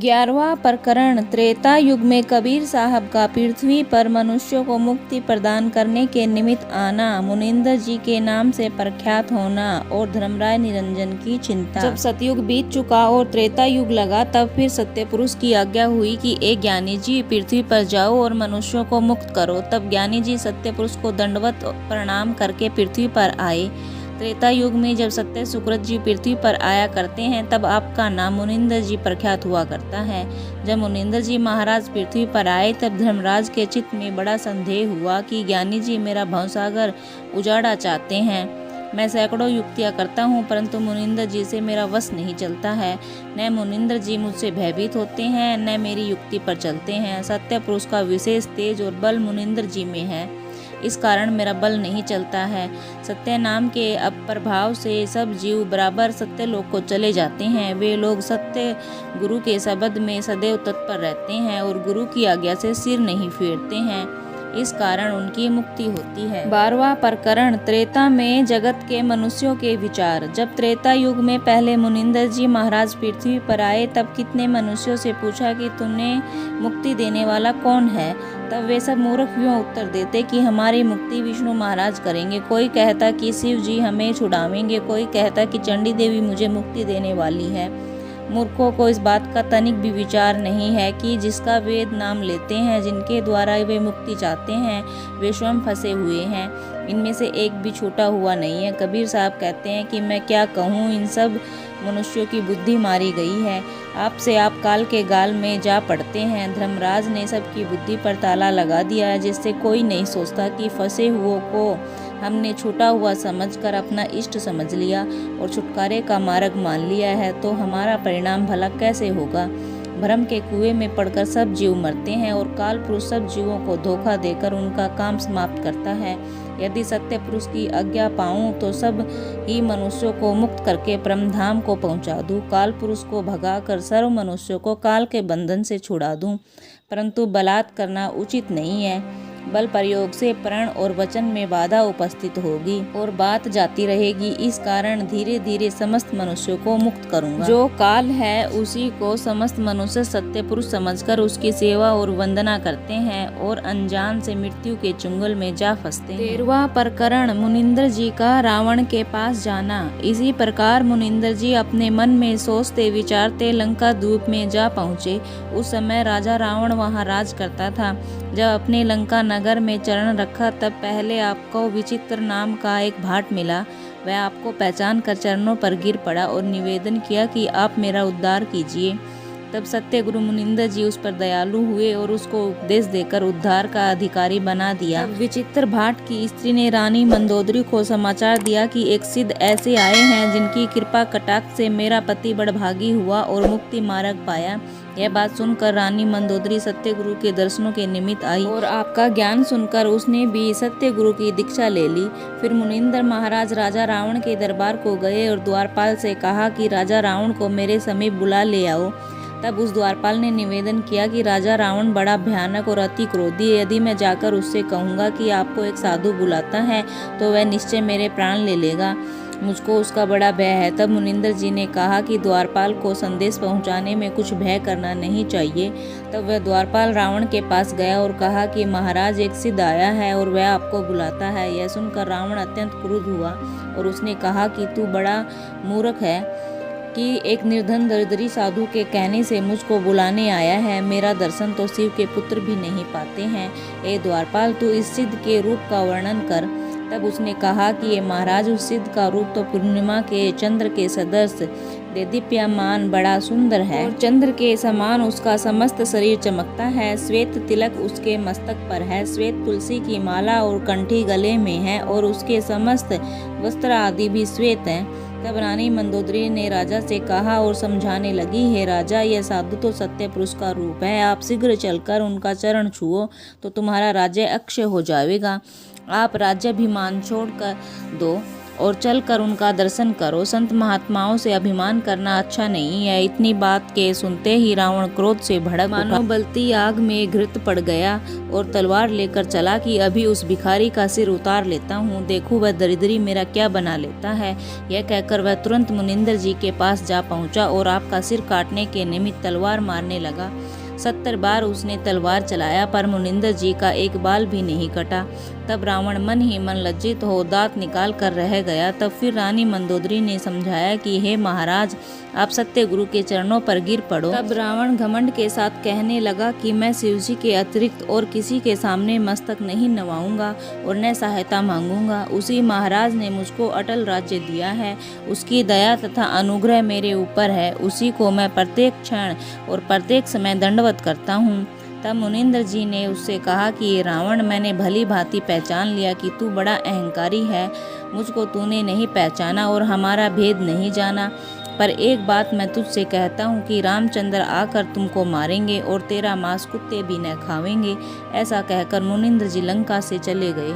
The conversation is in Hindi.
11वां प्रकरण। त्रेता युग में कबीर साहब का पृथ्वी पर मनुष्यों को मुक्ति प्रदान करने के निमित्त आना, मुनिंदर जी के नाम से प्रख्यात होना और धर्मराय निरंजन की चिंता। जब सतयुग बीत चुका और त्रेता युग लगा, तब फिर सत्य पुरुष की आज्ञा हुई कि एक ज्ञानी जी पृथ्वी पर जाओ और मनुष्यों को मुक्त करो। तब ज्ञानी जी सत्य पुरुष को दंडवत प्रणाम करके पृथ्वी पर आए। त्रेता युग में जब सत्य सुकृत जी पृथ्वी पर आया करते हैं, तब आपका नाम मुनिंदर जी प्रख्यात हुआ करता है। जब मुनिंदर जी महाराज पृथ्वी पर आए, तब धर्मराज के चित्त में बड़ा संदेह हुआ कि ज्ञानी जी मेरा भवसागर उजाड़ा चाहते हैं। मैं सैकड़ों युक्तियां करता हूँ, परंतु मुनिंदर जी से मेरा वश नहीं चलता है। न मुनिंदर जी मुझसे भयभीत होते हैं, न मेरी युक्ति पर चलते हैं। सत्य पुरुष का विशेष तेज और बल मुनिंदर जी में है, इस कारण मेरा बल नहीं चलता है। सत्य नाम के अप्रभाव से सब जीव बराबर सत्य लोक को चले जाते हैं। वे लोग सत्य गुरु के शब्द में सदैव तत्पर रहते हैं और गुरु की आज्ञा से सिर नहीं फेरते हैं, इस कारण उनकी मुक्ति होती है। 12वां प्रकरण। त्रेता में जगत के मनुष्यों के विचार। जब त्रेता युग में पहले मुनिंदर जी महाराज पृथ्वी पर आए, तब कितने मनुष्यों से पूछा कि तुम्हें मुक्ति देने वाला कौन है। तब वे सब मूर्ख यूँ उत्तर देते कि हमारी मुक्ति विष्णु महाराज करेंगे। कोई कहता कि शिव जी हमें छुड़ावेंगे, कोई कहता कि चंडी देवी मुझे मुक्ति देने वाली है। मूर्खों को इस बात का तनिक भी विचार नहीं है कि जिसका वेद नाम लेते हैं, जिनके द्वारा वे मुक्ति चाहते हैं, वे स्वयं फंसे हुए हैं। इनमें से एक भी छूटा हुआ नहीं है। कबीर साहब कहते हैं कि मैं क्या कहूँ, इन सब मनुष्यों की बुद्धि मारी गई है। आपसे आप काल के गाल में जा पड़ते हैं। धर्मराज ने सबकी बुद्धि पर ताला लगा दिया है, जिससे कोई नहीं सोचता कि फंसे हुओं को हमने छूटा हुआ समझकर अपना इष्ट समझ लिया और छुटकारे का मार्ग मान लिया है, तो हमारा परिणाम भला कैसे होगा। भ्रम के कुएं में पड़कर सब जीव मरते हैं और काल पुरुष सब जीवों को धोखा देकर उनका काम समाप्त करता है। यदि सत्य पुरुष की आज्ञा पाऊं तो सब ही मनुष्यों को मुक्त करके परमधाम को पहुंचा दूं। काल पुरुष को भगाकर सर्व मनुष्यों को काल के बंधन से छुड़ा दूं, परंतु बलात् करना उचित नहीं है। बल प्रयोग से प्रण और वचन में बाधा उपस्थित होगी और बात जाती रहेगी। इस कारण धीरे धीरे समस्त मनुष्यों को मुक्त करूंगा। जो काल है उसी को समस्त मनुष्य सत्य पुरुष समझकर उसकी सेवा और वंदना करते हैं और अनजान से मृत्यु के चुंगल में जा फंसते हैं। 13वां प्रकरण। मुनिंदर जी का रावण के पास जाना। इसी प्रकार मुनिंदर जी अपने मन में सोचते विचारते लंका द्वीप में जा पहुँचे। उस समय राजा रावण वहाँ राज करता था। जब अपने लंका नगर में चरण रखा, तब पहले आपको विचित्र नाम का एक भाट मिला। वह आपको पहचान कर चरणों पर गिर पड़ा और निवेदन किया कि आप मेरा उद्धार कीजिए। तब सत्य गुरु मुनिंदर जी उस पर दयालु हुए और उसको उपदेश देकर उद्धार का अधिकारी बना दिया। विचित्र भाट की स्त्री ने रानी मंदोदरी को समाचार दिया कि एक सिद्ध ऐसे आए हैं जिनकी कृपा कटाक्ष से मेरा पति बड़भागी हुआ और मुक्ति मार्ग पाया। यह बात सुनकर रानी मंदोदरी सत्य गुरु के दर्शनों के निमित्त आई और आपका ज्ञान सुनकर उसने भी सत्य गुरु की दीक्षा ले ली। फिर मुनिंदर महाराज राजा रावण के दरबार को गए और द्वारपाल से कहा कि राजा रावण को मेरे समीप बुला ले आओ। तब उस द्वारपाल ने निवेदन किया कि राजा रावण बड़ा भयानक और अति क्रोधी है। यदि मैं जाकर उससे कहूँगा कि आपको एक साधु बुलाता है, तो वह निश्चय मेरे प्राण ले लेगा। मुझको उसका बड़ा भय है। तब मुनिंदर जी ने कहा कि द्वारपाल को संदेश पहुंचाने में कुछ भय करना नहीं चाहिए। तब वह द्वारपाल रावण के पास गया और कहा कि महाराज एक सिद्ध आया है और वह आपको बुलाता है। यह सुनकर रावण अत्यंत क्रुद्ध हुआ और उसने कहा कि तू बड़ा मूर्ख है कि एक निर्धन दरिद्री साधु के कहने से मुझको बुलाने आया है। मेरा दर्शन तो शिव के पुत्र भी नहीं पाते हैं। ए द्वारपाल, तू इस सिद्ध के रूप का वर्णन कर। तब उसने कहा कि ये महाराज, उस सिद्ध का रूप तो पूर्णिमा के चंद्र के सदृश देदीप्यमान बड़ा सुंदर है और चंद्र के समान उसका समस्त शरीर चमकता है। श्वेत तिलक उसके मस्तक पर है, श्वेत तुलसी की माला और कंठी गले में है और उसके समस्त वस्त्र आदि भी श्वेत हैं। तब रानी मंदोदरी ने राजा से कहा और समझाने लगी, हे राजा, यह साधु तो सत्य पुरुष का रूप है। आप शीघ्र चलकर उनका चरण छुओ तो तुम्हारा राज्य अक्षय हो जाएगा। आप राज्याभिमान छोड़ कर दो और चलकर उनका दर्शन करो। संत महात्माओं से अभिमान करना अच्छा नहीं है। इतनी बात के सुनते ही रावण क्रोध से भड़क मानो बलती आग में घृत पड़ गया और तलवार लेकर चला कि अभी उस भिखारी का सिर उतार लेता हूँ, देखूं वह दरिद्री मेरा क्या बना लेता है। यह कहकर वह तुरंत मुनिंदर जी के पास जा पहुंचा और आपका सिर काटने के निमित्त तलवार मारने लगा। 70 बार उसने तलवार चलाया पर मुनिंदर जी का एक बाल भी नहीं कटा। तब रावण मन ही मन लज्जित हो दांत निकाल कर रह गया। तब फिर रानी मंदोदरी ने समझाया कि हे महाराज, आप सत्य गुरु के चरणों पर गिर पड़ो। तब रावण घमंड के साथ कहने लगा कि मैं शिवजी के अतिरिक्त और किसी के सामने मस्तक नहीं नवाऊंगा और न सहायता मांगूंगा। उसी महाराज ने मुझको अटल राज्य दिया है, उसकी दया तथा अनुग्रह मेरे ऊपर है। उसी को मैं प्रत्येक क्षण और प्रत्येक समय दंडवत करता हूँ। तब मुनिंदर जी ने उससे कहा कि ये रावण, मैंने भली भांति पहचान लिया कि तू बड़ा अहंकारी है। मुझको तूने नहीं पहचाना और हमारा भेद नहीं जाना। पर एक बात मैं तुझसे कहता हूँ कि रामचंद्र आकर तुमको मारेंगे और तेरा मांस कुत्ते भी न खावेंगे। ऐसा कहकर मुनिंदर जी लंका से चले गए।